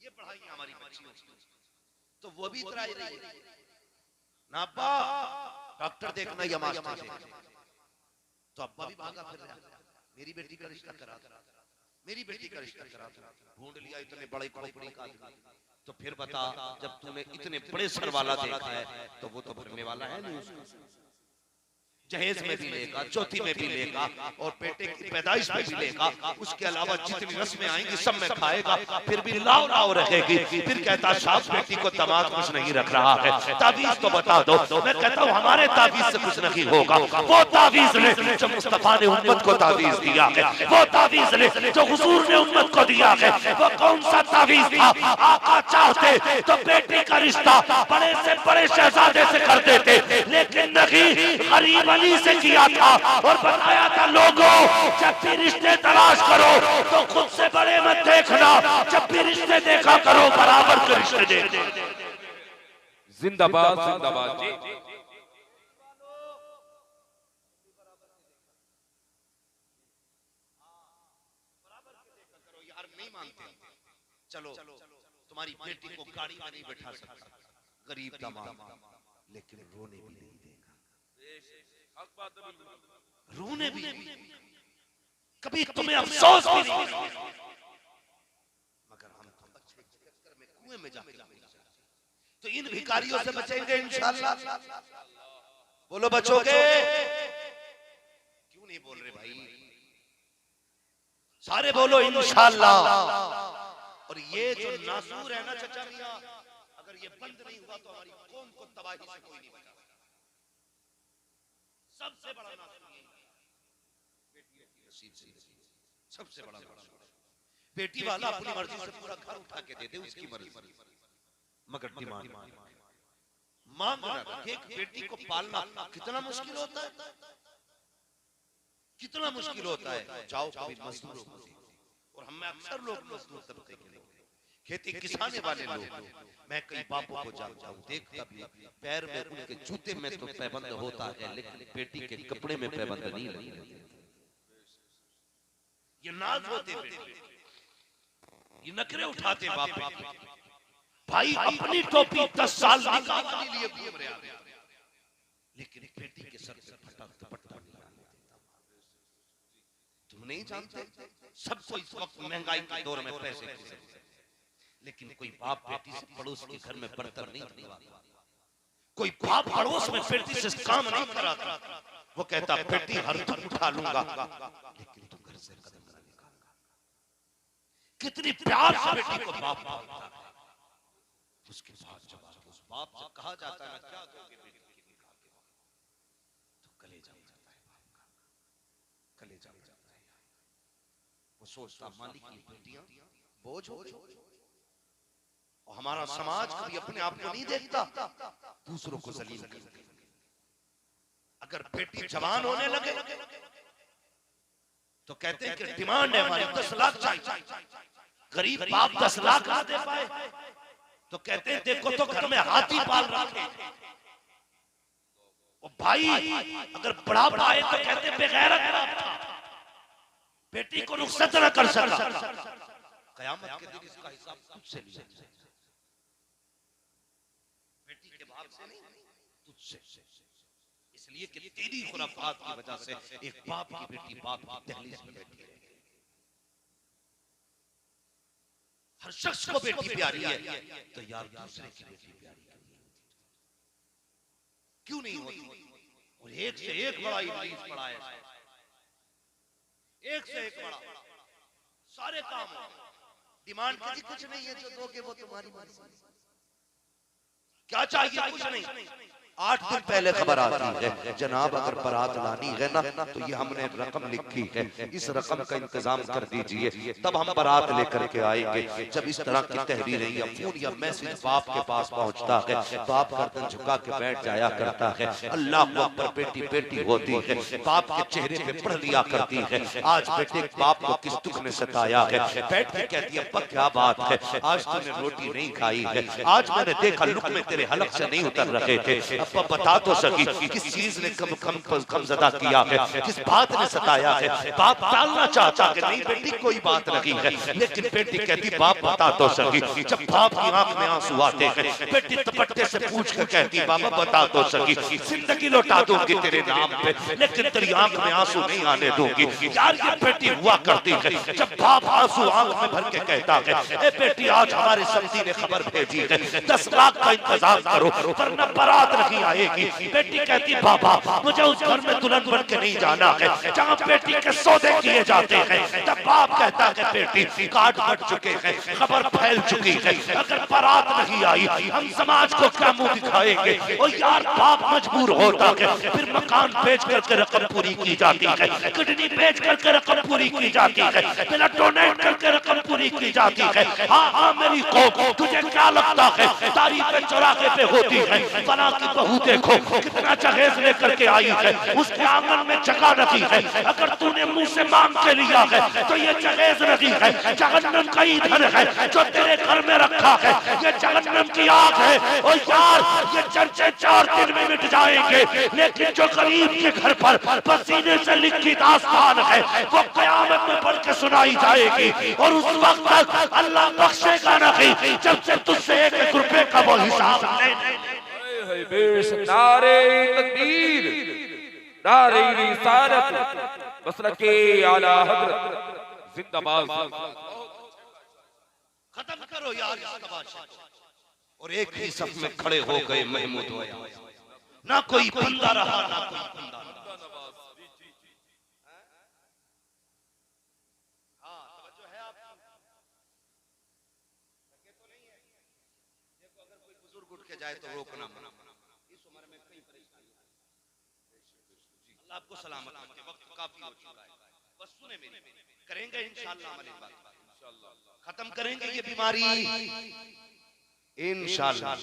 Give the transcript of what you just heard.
ये पढ़ाई हमारी बच्चियों की, तो वो भी इतराई रही ना अब्बा डॉक्टर देखना या मास्टर देखना, तो अब्बा भी भागा फिर रहा, मेरी बेटी का रिश्ता करा था, मेरी बेटी का रिश्ता करा था, ढूंढ लिया इतने बड़े खोपड़ी का आदमी, तो फिर बता जब तूने इतने बड़े सर वाला देखा है तो वो तो भरने वाला है नहीं उसको, जहेज में भी लेगा, चौथी में भी लेगा और बेटे की पैदाइश में भी लेगा, उसके अलावा जितनी रस्में आएंगी सब में खाएगा, फिर भी लाव लाव रहेगी, फिर कहता साहब बेटी को दामाद कुछ नहीं रख रहा है, तावीज तो बता दो, मैं कहता हूँ हमारे तावीज से कुछ नहीं होगा, वो तावीज ले जो मुस्तफा ने उम्मत को तावीज दिया है, वो तावीज ले जो हुजूर ने उम्मत को दिया है, वो कौन सा तावीज था? आका चाहते तो बेटी का रिश्ता बड़े से बड़े शहजादे से कर देते, लेकिन नहीं, गरीब से किया था और बताया था लोगों जब भी रिश्ते तलाश करो तो खुद से बड़े मत देखना, जब भी रिश्ते देखा करो बराबर के रिश्ते देखो। जिंदाबाद जिंदाबाद जी। यार नहीं मानते, चलो तुम्हारी बेटी को गाड़ी में नहीं बैठा सकता गरीब दामाद, लेकिन रोने भी नहीं देगा, रोने भी कभी तुम्हें अफसोस भी नहीं, मगर हम तो अच्छे चक्कर में कुएं में जाके तो इन भिखारियों से बचेंगे इंशाअल्लाह। बोलो बचोगे? क्यों नहीं बोल रहे भाई? सारे बोलो इंशाअल्लाह। और ये जो नासूर है ना चचा मियां, अगर ये बंद नहीं हुआ तो हमारी कौम को तबाही से कोई नहीं बचा। सबसे बड़ा नासूर सबसे बड़ा बेटी वाला अपनी मर्जी से पूरा घर उठा के दे दे, उसकी मर्जी, मगर डिमांड मांगना, एक बेटी को पालना कितना मुश्किल होता है, कितना मुश्किल होता है। जाओ कभी मजदूरों को, और हम में अक्सर लोग मजदूर तबके के लोग, खेती किसाने वाले लोग, मैं कई बापों को जानता हूँ, देखता भी, पैर में उनके जूते में तो पैबंद होता है, लेकिन बेटी के कपड़े में पैबंद नहीं लगती। ये नाज होते बेटे, ये नखरे उठाते बाप बेटे, भाई अपनी टोपी 10 साल निकालने लिए घूम रहे हैं, लेकिन बेटी के सर से फटा दुपट्टा नहीं आने देता। तुम नहीं जानते, सबको इस वक्त महंगाई के दौर में पैसे की जरूरत है, लेकिन कोई बाप बेटी से पड़ोस के घर में बर्तन नहीं धुलवाता, कोई बाप पड़ोस में बेटी से काम नहीं कराता, वो कहता बेटी हर तुम उठा लूंगा, लेकिन तुम घर से कदम न निकालना। कितनी प्यार से बेटी को बाप पालता है, उसके बाद जब उस बाप से कहा जाता है क्या दोगे बेटी के निकाह के वक्त, तो कलेजा हो जाता है बाप का, कलेजा हो जाता है। वो सोचता मालिक की बेटियां बोझ हो, और हमारा समाज कभी अपने आप को नहीं देखता, दूसरों को जलील करता। अगर बेटी जवान होने लगे तो कहते हैं कि डिमांड है हमारी 10 लाख चाहिए, गरीब बाप 10 लाख ना दे पाए तो कहते हैं देखो तो घर में हाथी पाल रखे, और भाई अगर बढ़ा पाए तो कहते बेगैरत बाप था, बेटी को रुखसत न कर सका। कयामत के दिन इसका हिसाब तुझसे लिया जाएगा, बेटी के बाप से नहीं, तुझसे। इसलिए कि तेरी खुराफात की वजह से एक बाप की बेटी बाप की दहलीज में बैठी है। हर शख्स को बेटी प्यारी है, तो यार दूसरे की बेटी प्यारी क्यों नहीं होती? और एक से एक बड़ा इब्लीस पड़ा है, एक से एक बड़ा, सारे काम डिमांड की कुछ नहीं है, जो दोगे वो तुम्हारी मर्जी। क्या चाहिए? कुछ नहीं। 8 दिन पहले खबर आती है जनाब अगर बारात लानी है ना तो ये हमने रकम लिखी है, इस रकम का इंतजाम कर दीजिए, तब हम बारात लेकर के आएंगे। जब इस तरह की तहरीरें या फोन या मैसेज बाप के पास पहुंचता है, बाप गर्दन झुका के बैठ जाया करता है, अल्लाह अकबर, बेटी बेटी होती है, बाप के चेहरे पे पढ़ लिया करती है, आज बेटे बाप को किस दुख ने सताया है, बैठ के कहती है अब्बा क्या बात है, आज तूने रोटी नहीं खाई है, आज मैंने देखा लुक में तेरे तेरे हलक से नहीं उतर रहे थे। अब्बा बता तो सकी किस चीज ने कम ज़दा किया है, किस बात ने सताया है। बाप टालना चाहता कि नहीं बेटी कोई बात नहीं है, लेकिन बेटी कहती बाप बता तो सकी। जब बाप की आंख में आंसू आते हैं, बेटी दुपट्टे से पूछ कर कहती बाबा बता तो सकी, जिंदगी लौटा दूंगी तेरे नाम पे, लेकिन तेरी आंख में आंसू नहीं आने दूंगी। यार ये बेटी हुआ करती है, जब बाप आंसू आंख में भर के कहता है, ए बेटी आज हमारे सब्जी ने खबर भेजी है, 10 लाख का इंतजाम करो वरना बारात नहीं आएगी। बेटी कहती बाबा मुझे उस घर में दुल्हन बन के नहीं जाना है जहाँ बेटी के सौदे किए जाते हैं। तब बाप कहता है बेटी काट बट चुके हैं, खबर फैल चुकी है, अगर बारात नहीं आई हम समाज को क्या मुंह दिखाएंगे। और यार बाप मजबूर होता है, फिर मकान बेच करके रकम पूरी की जाती है, किडनी बेच करके रकम पूरी की जाती है, ब्लड डोनेट करके रकम पूरी की जाती है। हाँ हाँ मेरी कौम तुझे क्या लगता है तारीफें चौराहे पे होती है, फला की बहू देखो कितना जहेज लेकर के आई है, उसके आंगन में जगह नहीं है, अगर तूने मुंह से मांग के लिया है तो ये जहेज नहीं है, जहन्नम का ईंधन है जो तेरे घर में रखा है, ये जहन्नम की आग है। और यार ये चर्चे 4 दिन में मिट जाएंगे, लेकिन जो गरीब के घर पर पसीने से लिखी दास्तान है वो क़यामत में पढ़ के सुनाई जाएगी। और उस वक्त तक अल्लाह बख्शेगा नहीं जब से तुझसे 1 रुपए का वो हिसाब नहीं। नारे तकबीर, नारे रिसालत, मसलके आला हज़रत जिंदाबाद। खत्म करो यार और एक ही सफ में खड़े हो गए महमूद होया, ना कोई बंदा रहा ना कोई बंदा। हाँ तवज्जो है आप तो नहीं है। देखो अगर कोई बुजुर्ग उठ के जाए तो रोकना मना, इस उम्र में कई परेशानी। अल्लाह आपको सलामत रखे, वक्त काफी हो चुका है, बस सुने मेरी, करेंगे इंशाअल्लाह अमल इस बात, खत्म करेंगे ये बीमारी इंशाअल्लाह।